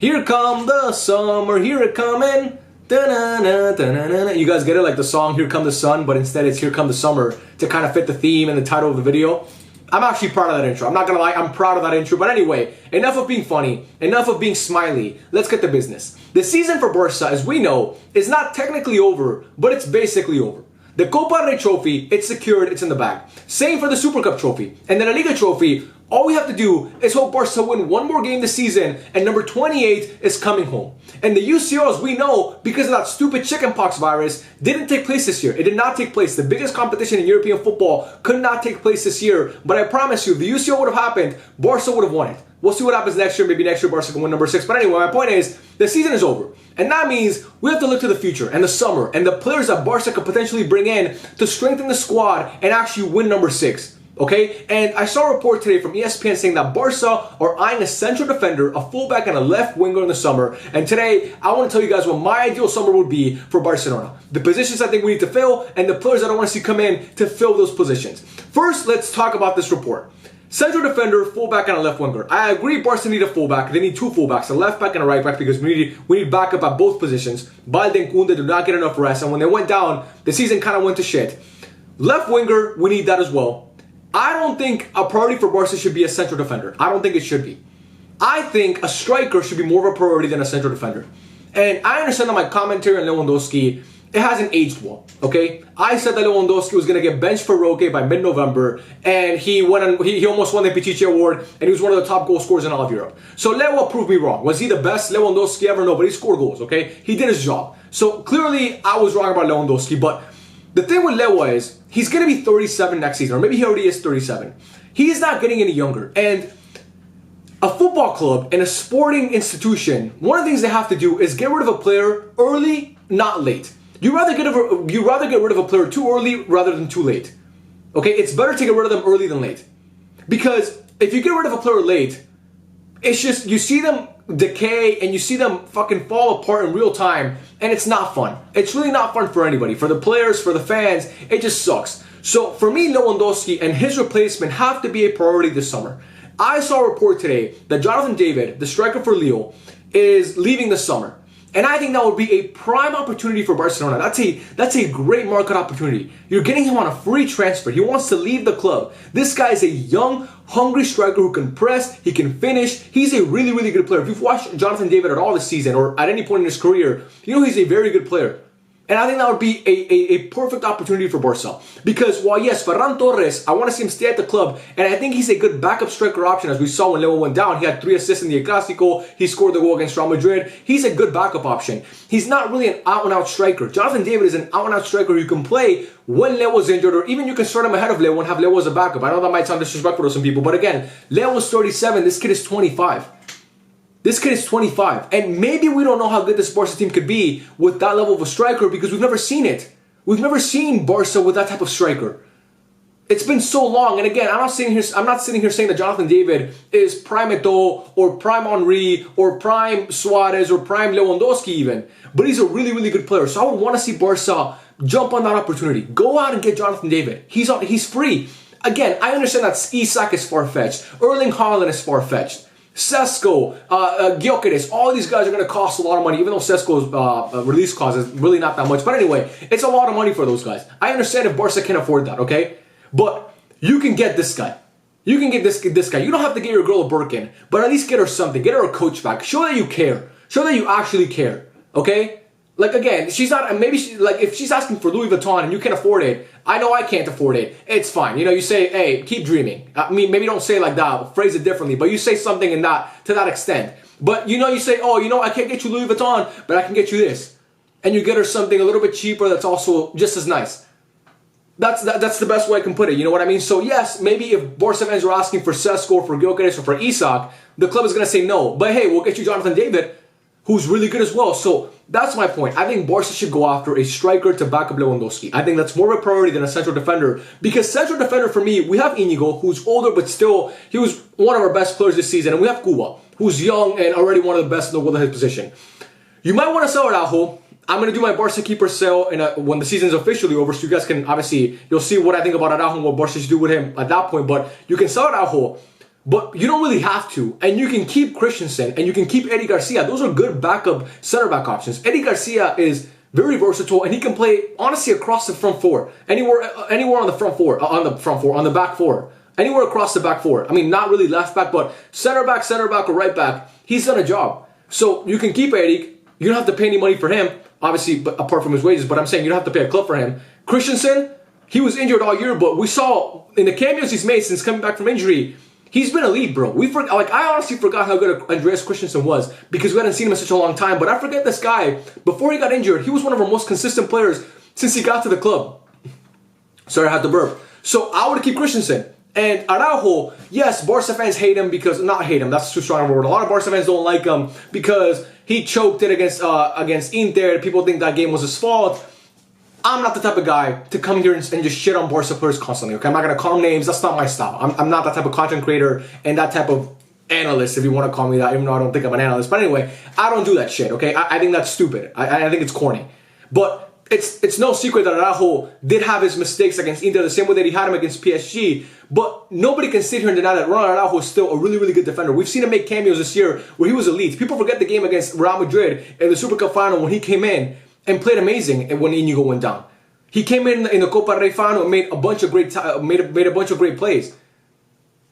Here come the summer, here it coming. Da-na-na, da-na-na-na. You guys get it? Like the song Here Come the Sun, but instead it's Here Come the Summer to kind of fit the theme and the title of the video. I'm actually proud of that intro. I'm not gonna lie, I'm proud of that intro. But anyway, enough of being funny, enough of being smiley. Let's get to business. The season for Barca, as we know, is not technically over, but it's basically over. The Copa del Rey trophy, it's secured, it's in the bag. Same for the Super Cup trophy. And then the Liga trophy, all we have to do is hope Barca win one more game this season, and number 28 is coming home. And the UCL, as we know, because of that stupid chickenpox virus, didn't take place this year. It did not take place. The biggest competition in European football could not take place this year. But I promise you, if the UCL would have happened, Barca would have won it. We'll see what happens next year. Maybe next year Barca can win number 6. But anyway, my point is, the season is over. And that means we have to look to the future and the summer and the players that Barca could potentially bring in to strengthen the squad and actually win number 6. Okay, and I saw a report today from ESPN saying that Barca are eyeing a central defender, a fullback, and a left winger in the summer. And today, I want to tell you guys what my ideal summer would be for Barcelona. The positions I think we need to fill, and the players that I want to see come in to fill those positions. First, let's talk about this report. Central defender, fullback, and a left winger. I agree Barca need a fullback. They need 2 fullbacks, a left back and a right back, because we need backup at both positions. Balde and Koundé do not get enough rest, and when they went down, the season kind of went to shit. Left winger, we need that as well. I don't think a priority for Barca should be a central defender. I don't think it should be. I think a striker should be more of a priority than a central defender. And I understand that my commentary on Lewandowski, it hasn't aged well, okay? I said that Lewandowski was going to get benched for Roque by mid-November, and he almost won the Pichichi Award, and he was one of the top goal scorers in all of Europe. So Lewa proved me wrong. Was he the best Lewandowski ever? No, but he scored goals, okay? He did his job. So clearly, I was wrong about Lewandowski, but the thing with Lewa is, he's going to be 37 next season, or maybe he already is 37. He's not getting any younger. And a football club and a sporting institution, one of the things they have to do is get rid of a player early, not late. You'd rather get rid of a player too early rather than too late. Okay, it's better to get rid of them early than late. Because if you get rid of a player late, it's just, you see them decay and you see them fucking fall apart in real time, and it's not fun. It's really not fun for anybody. For the players, for the fans, it just sucks. So for me, Lewandowski and his replacement have to be a priority this summer. I saw a report today that Jonathan David, the striker for Lille, is leaving this summer. And I think that would be a prime opportunity for Barcelona. That's a great market opportunity. You're getting him on a free transfer. He wants to leave the club. This guy is a young, hungry striker who can press, he can finish. He's a really, really good player. If you've watched Jonathan David at all this season or at any point in his career, you know he's a very good player. And I think that would be a perfect opportunity for Barca. Because while yes, Ferran Torres, I want to see him stay at the club, and I think he's a good backup striker option, as we saw when Leo went down. He had 3 assists in the El Clasico. He scored the goal against Real Madrid. He's a good backup option. He's not really an out-and-out striker. Jonathan David is an out-and-out striker who can play when Leo was injured, or even you can start him ahead of Leo and have Leo as a backup. I know that might sound disrespectful to some people, but again, Leo was 37. This kid is 25. This kid is 25, and maybe we don't know how good this Barca team could be with that level of a striker because we've never seen it. We've never seen Barca with that type of striker. It's been so long, and again, I'm not sitting here saying that Jonathan David is prime Eto'o or prime Henry or prime Suarez or prime Lewandowski even, but he's a really, really good player. So I would want to see Barca jump on that opportunity. Go out and get Jonathan David. He's free. Again, I understand that Isak is far-fetched. Erling Haaland is far-fetched. Sesko, Gyökeres, all these guys are going to cost a lot of money, even though Sesko's release clause is really not that much. But anyway, it's a lot of money for those guys. I understand if Barca can afford that, okay? But you can get this guy. You can get this guy. You don't have to get your girl a Birkin, but at least get her something. Get her a coach back. Show that you care. Show that you actually care, okay? Like, again, she's not, maybe if she's asking for Louis Vuitton and you can afford it, I know I can't afford it, it's fine. You know, you say, hey, keep dreaming. I mean, maybe don't say it like that, phrase it differently, but you say something to that extent. But, you say, oh, I can't get you Louis Vuitton, but I can get you this. And you get her something a little bit cheaper that's also just as nice. That's the best way I can put it, you know what I mean? So yes, maybe if Barca fans are asking for Sesko or for Gyökeres or for Isak, the club is going to say no. But hey, we'll get you Jonathan David, who's really good as well. So that's my point. I think Barca should go after a striker to back up Lewandowski. I think that's more of a priority than a central defender. Because central defender for me, we have Inigo, who's older, but still, he was one of our best players this season. And we have Cuba, who's young and already one of the best in the world in his position. You might want to sell Araujo. I'm going to do my Barca keeper sale when the season's officially over, so you guys can, obviously, you'll see what I think about Araujo and what Barca should do with him at that point. But you can sell Araujo. But you don't really have to. And you can keep Christensen and you can keep Eddie Garcia. Those are good backup center back options. Eddie Garcia is very versatile and he can play honestly across the front four. Anywhere on the front four, on the back four. Anywhere across the back four. I mean, not really left back, but center back, or right back. He's done a job. So you can keep Eddie. You don't have to pay any money for him, obviously, but apart from his wages. But I'm saying you don't have to pay a club for him. Christensen, he was injured all year, but we saw in the cameos he's made since coming back from injury, he's been elite, bro. I honestly forgot how good Andreas Christensen was because we hadn't seen him in such a long time. But I forget this guy. Before he got injured, he was one of our most consistent players since he got to the club. Sorry, I had to burp. So I would keep Christensen. And Araujo, yes, Barca fans hate him because, not hate him, that's too strong a word. A lot of Barca fans don't like him because he choked it against Inter. People think that game was his fault. I'm not the type of guy to come here and just shit on Barca players constantly, okay? I'm not going to call them names. That's not my style. I'm not that type of content creator and that type of analyst, if you want to call me that, even though I don't think I'm an analyst. But anyway, I don't do that shit, okay? I think that's stupid. I think it's corny. But it's no secret that Araujo did have his mistakes against Inter the same way that he had him against PSG. But nobody can sit here and deny that Ronald Araujo is still a really, really good defender. We've seen him make cameos this year where he was elite. People forget the game against Real Madrid in the Super Cup final when he came in and played amazing and when Inigo went down. He came in the Copa del Rey final and made a bunch of great made a bunch of great plays.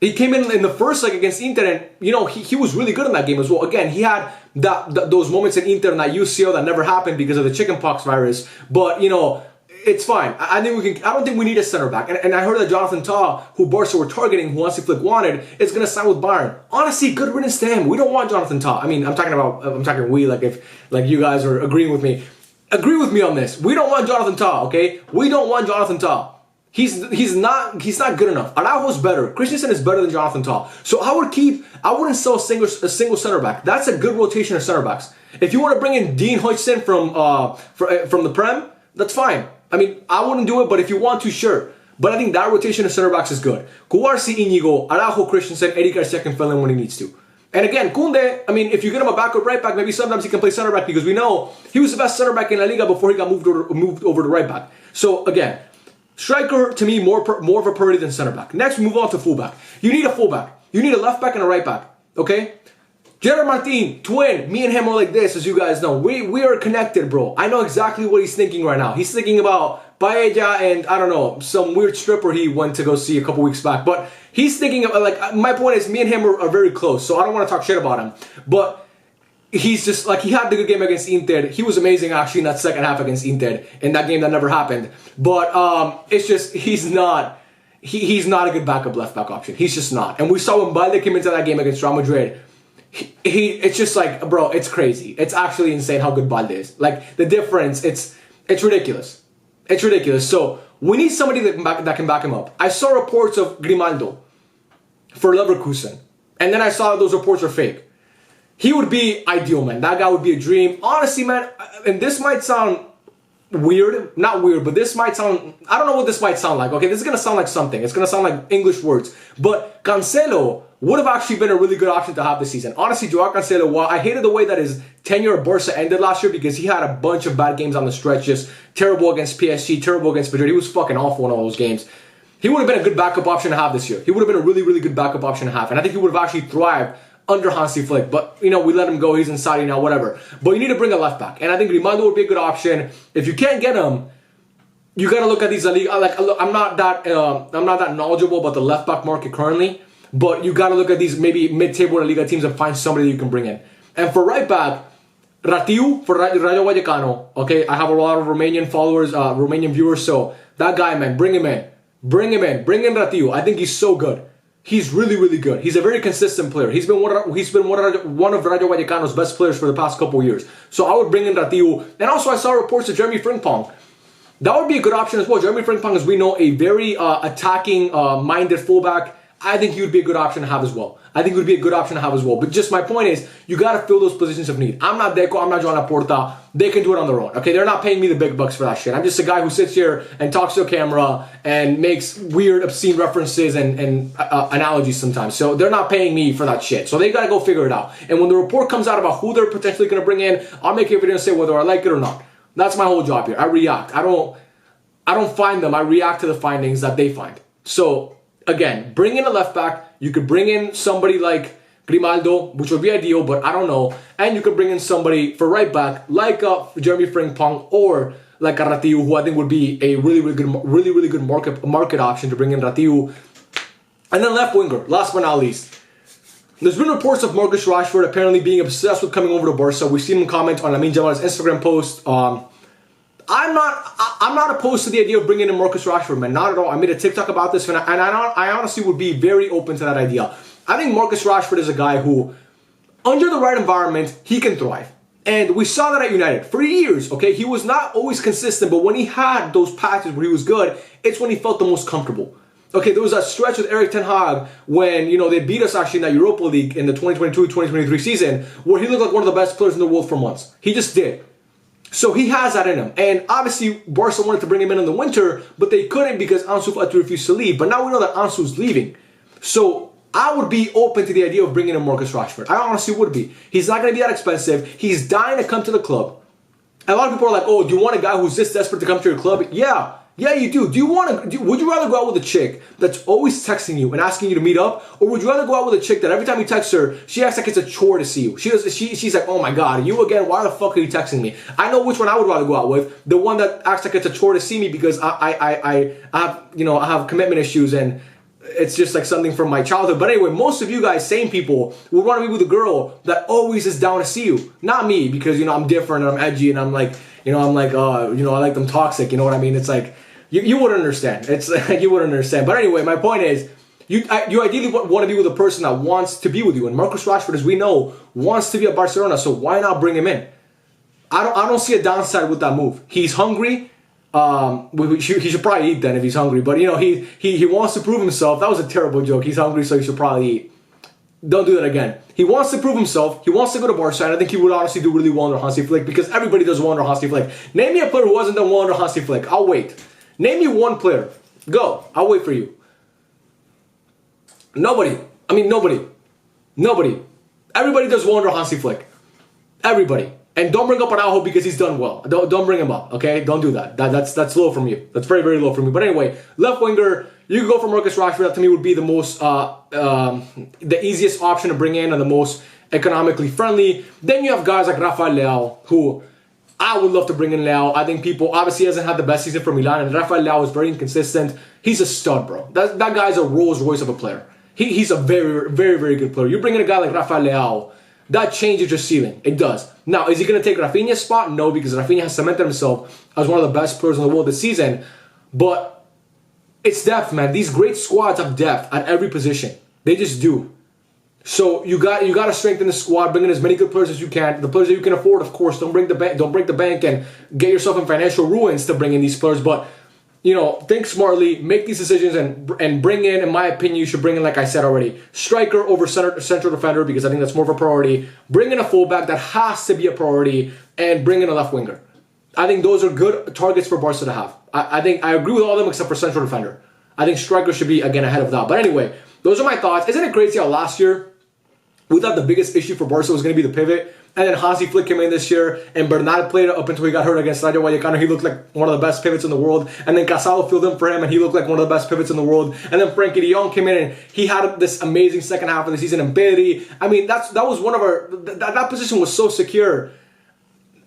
He came in the first leg against Inter and, you know, he was really good in that game as well. Again, he had those moments in Inter and that UCL that never happened because of the chickenpox virus. But, you know, it's fine. I don't think we need a center back. And I heard that Jonathan Tah, who Barca were targeting, who Hansi Flick wanted, is going to sign with Bayern. Honestly, good riddance to him. We don't want Jonathan Tah. I mean, I'm talking we, like if you guys are agreeing with me. Agree with me on this. We don't want Jonathan Tah, okay? We don't want Jonathan Tah. He's not good enough. Araujo's better. Christensen is better than Jonathan Tah. So I wouldn't sell a single center back. That's a good rotation of center backs. If you want to bring in Dean Huijsen from the Prem, that's fine. I mean, I wouldn't do it, but if you want to, sure. But I think that rotation of center backs is good. Cubarsí, Inigo, Araujo, Christensen, Eddie Garcia can fill in when he needs to. And again, Koundé, I mean, if you get him a backup right back, maybe sometimes he can play center back because we know he was the best center back in La Liga before he got moved over to right back. So again, striker, to me, more of a priority than center back. Next, we move on to fullback. You need a fullback. You need a left back and a right back. Okay? Gerard Martin, twin. Me and him are like this, as you guys know. We are connected, bro. I know exactly what he's thinking right now. He's thinking about paella and, I don't know, some weird stripper he went to go see a couple weeks back. But he's thinking of, like, my point is, me and him are very close, so I don't want to talk shit about him. But he's just, like, he had the good game against Inter. He was amazing, actually, in that second half against Inter. In that game that never happened. But it's just, he's not a good backup left back option. He's just not. And we saw when Balde came into that game against Real Madrid, it's just like, bro, it's crazy. It's actually insane how good Balde is. Like, the difference, it's ridiculous. It's ridiculous. So, we need somebody that can back him up. I saw reports of Grimaldo for Leverkusen. And then I saw those reports are fake. He would be ideal, man. That guy would be a dream. Honestly, man, and this might sound weird. Not weird, but this might sound... I don't know what this might sound like. Okay, this is going to sound like something. It's going to sound like English words. But Cancelo would have actually been a really good option to have this season. Honestly, Joao Cancelo, while I hated the way that his tenure at Barca ended last year because he had a bunch of bad games on the stretch, just terrible against PSG, terrible against Madrid. He was fucking awful in all those games. He would have been a good backup option to have this year. He would have been a really, really good backup option to have. And I think he would have actually thrived under Hansi Flick. But, you know, we let him go. He's in Saudi now, whatever. But you need to bring a left back. And I think Grimaldo would be a good option. If you can't get him, you got to look at these league. Like, I'm not that knowledgeable about the left back market currently. But you got to look at these maybe mid-table La Liga teams and find somebody that you can bring in. And for right back, Ratiu for Rayo Vallecano. Okay, I have a lot of Romanian followers, Romanian viewers. So that guy, man, bring him in. Bring him in. Bring in Ratiu. I think he's so good. He's really, really good. He's a very consistent player. He's been one of Rayo Vallecano's best players for the past couple years. So I would bring in Ratiu. And also I saw reports of Jeremy Frimpong. That would be a good option as well. Jeremy Frimpong, as we know, a very attacking minded fullback. I think he would be a good option to have as well. But just my point is, you got to fill those positions of need. I'm not Deco. I'm not Joan Laporta. They can do it on their own. Okay, they're not paying me the big bucks for that shit. I'm just a guy who sits here and talks to a camera and makes weird, obscene references and analogies sometimes. So they're not paying me for that shit. So they got to go figure it out. And when the report comes out about who they're potentially going to bring in, I'll make a video and say whether I like it or not. That's my whole job here. I react. I don't find them. I react to the findings that they find. So again, bring in a left back. You could bring in somebody like Grimaldo, which would be ideal, but I don't know. And you could bring in somebody for right back like Jeremy Frimpong or like a Ratiu, who I think would be a really good market option to bring in Ratiu. And then left winger, last but not least. There's been reports of Marcus Rashford apparently being obsessed with coming over to Barca. We've seen him comment on Lamine Yamal's Instagram post. I'm not opposed to the idea of bringing in Marcus Rashford, man. Not at all. I made a TikTok about this, and I honestly would be very open to that idea. I think Marcus Rashford is a guy who, under the right environment, he can thrive. And we saw that at United for years, okay? He was not always consistent, but when he had those patches where he was good, it's when he felt the most comfortable. Okay, there was that stretch with Erik ten Hag when, they beat us actually in that Europa League in the 2022-2023 season, where he looked like one of the best players in the world for months. He just did. So he has that in him. And obviously, Barca wanted to bring him in the winter, but they couldn't because Ansu Fati refused to leave. But now we know that Ansu's leaving. So I would be open to the idea of bringing in Marcus Rashford. I honestly would be. He's not going to be that expensive. He's dying to come to the club. And a lot of people are like, oh, do you want a guy who's this desperate to come to your club? Yeah, you do. Would you rather go out with a chick that's always texting you and asking you to meet up? Or would you rather go out with a chick that every time you text her, she acts like it's a chore to see you? She's like, oh my God, you again, why the fuck are you texting me? I know which one I would rather go out with. The one that acts like it's a chore to see me because I have commitment issues and it's just like something from my childhood. But anyway, most of you guys, same people, would want to be with a girl that always is down to see you. Not me, because, I'm different and I'm edgy and I'm like, I like them toxic, you know what I mean? It's like, you wouldn't understand. It's like, you wouldn't understand. But anyway, my point is, you ideally want to be with a person that wants to be with you. And Marcus Rashford, as we know, wants to be at Barcelona, so why not bring him in? I don't see a downside with that move. He's hungry. He should probably eat then if he's hungry. But he wants to prove himself. That was a terrible joke. He's hungry, so he should probably eat. Don't do that again. He wants to prove himself. He wants to go to Barca, and I think he would honestly do really well under Hansi Flick because everybody does well under Hansi Flick. Name me a player who hasn't done well under Hansi Flick. I'll wait. Name me one player. Go. I'll wait for you. Nobody. I mean, nobody. Everybody does well under Hansi Flick. Everybody. And don't bring up Araujo because he's done well. Don't bring him up, okay? Don't do that. That's low from you. That's very, very low from you. But anyway, left winger, you can go for Marcus Rashford. That to me would be the most, the easiest option to bring in and the most economically friendly. Then you have guys like Rafael Leao, who I would love to bring in Leao. I think people, obviously hasn't had the best season for Milan, and Rafael Leao is very inconsistent. He's a stud, bro. That guy's a Rolls Royce of a player. He's a very, very, very good player. You bring in a guy like Rafael Leao, that changes your ceiling. It does. Now, is he going to take Rafinha's spot? No, because Rafinha has cemented himself as one of the best players in the world this season. But it's depth, man. These great squads have depth at every position. They just do. So you got to strengthen the squad, bring in as many good players as you can. The players that you can afford, of course. Don't break the bank and get yourself in financial ruins to bring in these players. But think smartly, make these decisions, and bring in my opinion, you should bring in, like I said already, striker over central defender, because I think that's more of a priority. Bring in a fullback, that has to be a priority, and bring in a left winger. I think those are good targets for Barca to have. I think I agree with all of them except for central defender. I think striker should be, again, ahead of that. But anyway, those are my thoughts. Isn't it crazy how last year we thought the biggest issue for Barca was going to be the pivot? And then Hansi Flick came in this year, and Bernat played up until he got hurt against Rayo Vallecano. He looked like one of the best pivots in the world. And then Casado filled in for him, and he looked like one of the best pivots in the world. And then Frankie de Jong came in, and he had this amazing second half of the season. And Pedri, I mean, that was one of our... That position was so secure.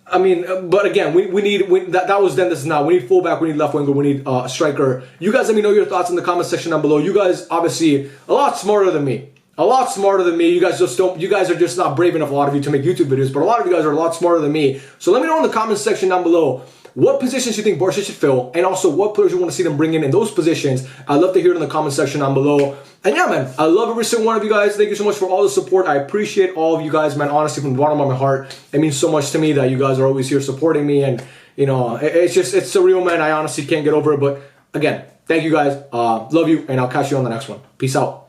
I mean, but again, that was then, this is now. We need fullback, we need left winger, we need a striker. You guys let me know your thoughts in the comment section down below. You guys, obviously, a lot smarter than me. A lot smarter than me. You guys are just not brave enough, a lot of you, to make YouTube videos, but a lot of you guys are a lot smarter than me. So let me know in the comment section down below what positions you think Barca should fill, and also what players you want to see them bring in those positions. I'd love to hear it in the comment section down below. And yeah, man, I love every single one of you guys. Thank you so much for all the support. I appreciate all of you guys, man, honestly, from the bottom of my heart. It means so much to me that you guys are always here supporting me, and it's surreal, man. I honestly can't get over it, but again, thank you guys. Love you, and I'll catch you on the next one. Peace out.